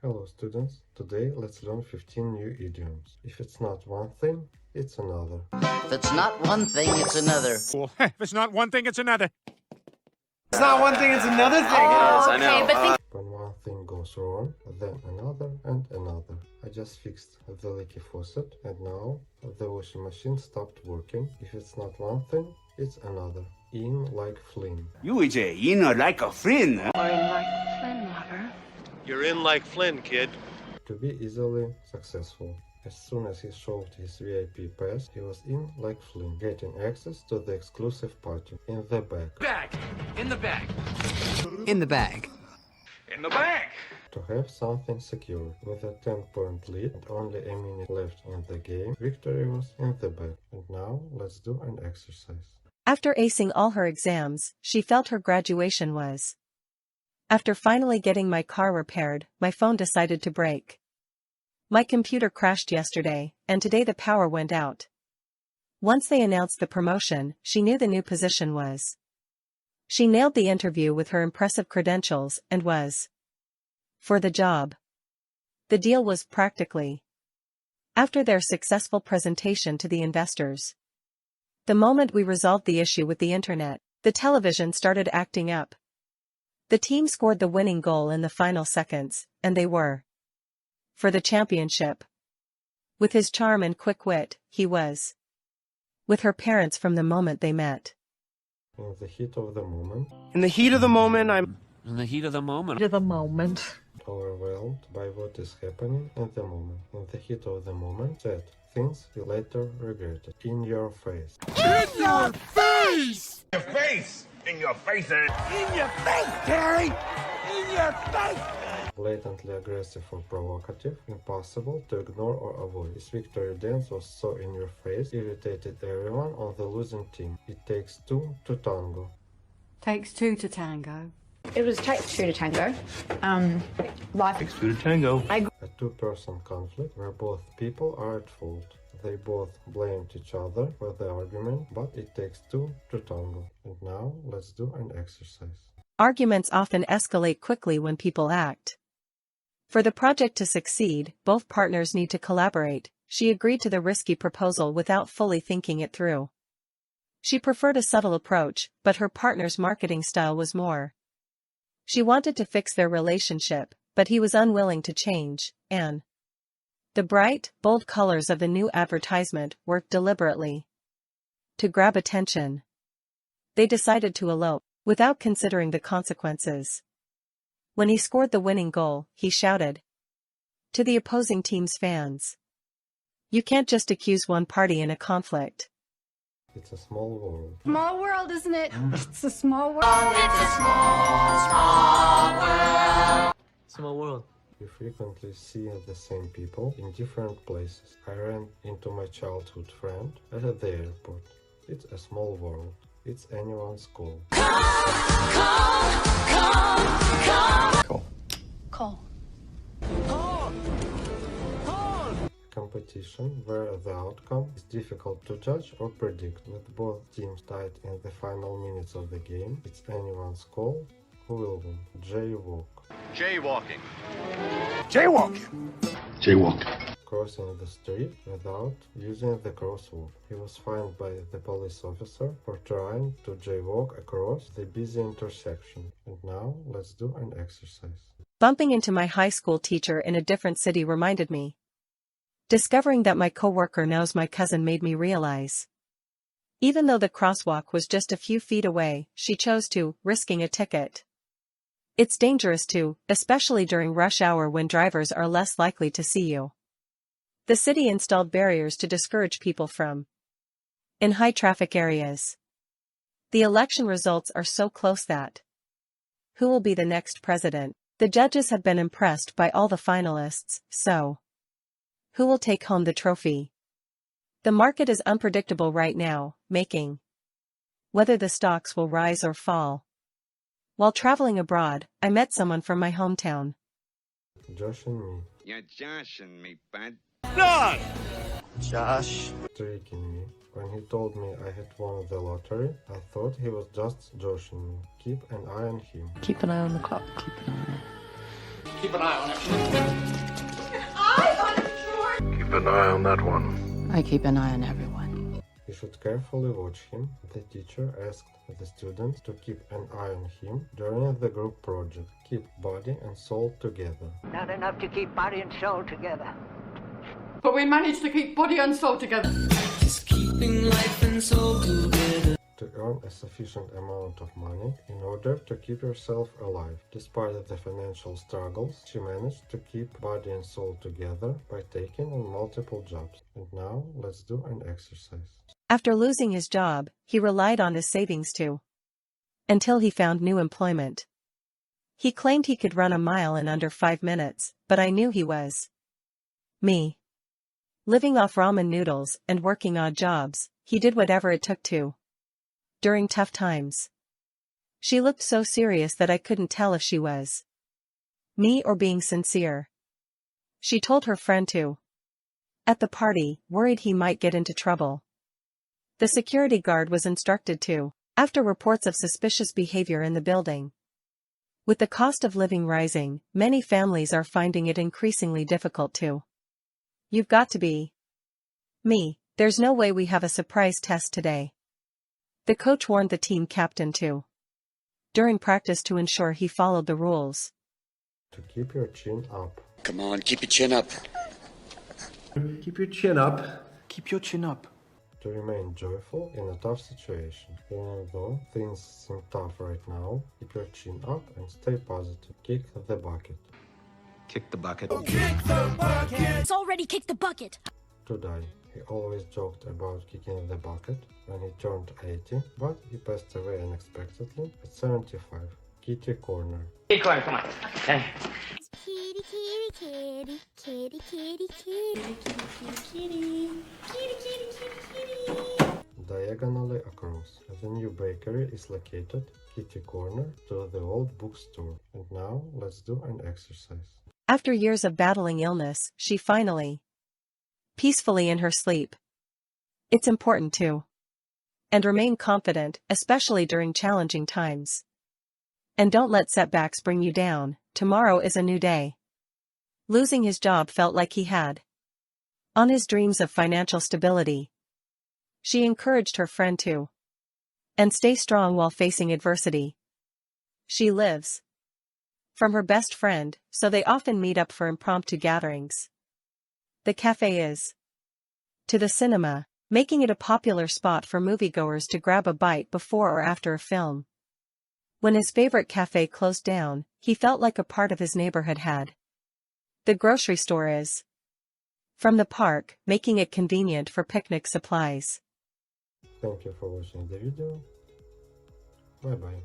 Hello students, today let's learn 15 new idioms. If it's not one thing, it's another. If it's not one thing, it's another. If it's not one thing, it's another. It's not one thing, it's another thing. Oh, I know. but When one thing goes wrong, then another and another. I just fixed the leaky faucet and now the washing machine stopped working. If it's not one thing, it's another. In like Flynn. You is like a friend. Or in like Flynn, lover. You're in like Flynn, kid. To be easily successful. As soon as he showed his VIP pass, he was in like Flynn, getting access to the exclusive party. In the bag. In the bag. In the bag. In the bag. To have something secure. With a 10-point lead and only a minute left in the game, victory was in the bag. And now let's do an exercise. After acing all her exams, she felt her graduation was. After finally getting my car repaired, my phone decided to break. My computer crashed yesterday, and today the power went out. Once they announced the promotion, she knew the new position was. She nailed the interview with her impressive credentials and was. For the job. The deal was practically. After their successful presentation to the investors. The moment we resolved the issue with the internet, the television started acting up. The team scored the winning goal in the final seconds, and they were. For the championship. With his charm and quick wit, he was. With her parents from the moment they met. In the heat of the moment. In the heat of the moment, I'm... In the heat of the moment. Overwhelmed by what is happening in the moment. In the heat of the moment, said things he later regretted. In your face. In your face! Your face! In your face! In your face, Terry! In your face! Blatantly aggressive or provocative, impossible to ignore or avoid. His victory dance was so in your face, irritated everyone on the losing team. It takes two to tango. Takes two to tango. It was takes two to tango. Life Takes two to tango. A two-person conflict where both people are at fault. They both blamed each other for the argument, but it takes two to tango. And now let's do an exercise. Arguments often escalate quickly when people act. For the project to succeed, both partners need to collaborate. She agreed to the risky proposal without fully thinking it through. She preferred a subtle approach, but her partner's marketing style was more. She wanted to fix their relationship, but he was unwilling to change, and the bright, bold colors of the new advertisement worked deliberately to grab attention. They decided to elope, without considering the consequences. When he scored the winning goal, he shouted to the opposing team's fans. You can't just accuse one party in a conflict. It's a small world. Small world, isn't it? It's a small world. Small world. You frequently see the same people in different places. I ran into my childhood friend at the airport. It's a small world. It's anyone's call. Call. Competition where the outcome is difficult to judge or predict. With both teams tied in the final minutes of the game, it's anyone's call. Who will win? Jaywalk. Jaywalking. Jaywalking. Jaywalking. Crossing the street without using the crosswalk. He was fined by the police officer for trying to jaywalk across the busy intersection. And now let's do an exercise. Bumping into my high school teacher in a different city reminded me. Discovering that my coworker knows my cousin made me realize. Even though the crosswalk was just a few feet away, she chose to, risking a ticket. It's dangerous too, especially during rush hour when drivers are less likely to see you. The city installed barriers to discourage people from in high traffic areas. The election results are so close that who will be the next president? The judges have been impressed by all the finalists, so who will take home the trophy? The market is unpredictable right now, making whether the stocks will rise or fall. While traveling abroad, I met someone from my hometown. Josh and me. You're Josh and me, bud. Done! Josh. Tricking me. When he told me I had won the lottery, I thought he was just joshing me. Keep an eye on him. Keep an eye on the clock. Keep an eye on it. Keep an eye on it. Keep an eye on that one. I keep an eye on everyone. You should carefully watch him. The teacher asked the students to keep an eye on him during the group project. Keep body and soul together. Not enough to keep body and soul together. But we managed to keep body and soul together. Just keeping life and soul together. To earn a sufficient amount of money in order to keep yourself alive. Despite the financial struggles, she managed to keep body and soul together by taking on multiple jobs. And now let's do an exercise. After losing his job, he relied on his savings too. Until he found new employment. He claimed he could run a mile in under 5 minutes, but I knew he was me. Living off ramen noodles and working odd jobs, he did whatever it took to. During tough times. She looked so serious that I couldn't tell if she was me or being sincere. She told her friend to. At the party, worried he might get into trouble. The security guard was instructed to, after reports of suspicious behavior in the building. With the cost of living rising, many families are finding it increasingly difficult to. You've got to be me. There's no way we have a surprise test today. The coach warned the team captain to. During practice to ensure he followed the rules. To keep your chin up. Come on, keep your chin up. Keep your chin up. Keep your chin up. To remain joyful in a tough situation. Even though things seem tough right now, keep your chin up and stay positive. Kick the bucket. Kick the bucket. Kick the bucket. It's already kicked the bucket. To die. He always joked about kicking the bucket when he turned 80, but he passed away unexpectedly at 75. Kitty corner. Kitty corner, come on. Hey. Kitty, kitty, kitty, kitty, kitty, kitty, kitty, kitty, kitty, kitty. Diagonally across. The new bakery is located kitty corner to the old bookstore. And now let's do an exercise. After years of battling illness, she finally peacefully in her sleep. It's important to and remain confident, especially during challenging times. And don't let setbacks bring you down. Tomorrow is a new day. Losing his job felt like he had on his dreams of financial stability. She encouraged her friend to and stay strong while facing adversity. She lives from her best friend, so they often meet up for impromptu gatherings. The cafe is to the cinema, making it a popular spot for moviegoers to grab a bite before or after a film. When his favorite cafe closed down, he felt like a part of his neighborhood had. The grocery store is from the park, making it convenient for picnic supplies. Thank you for watching the video. Bye bye.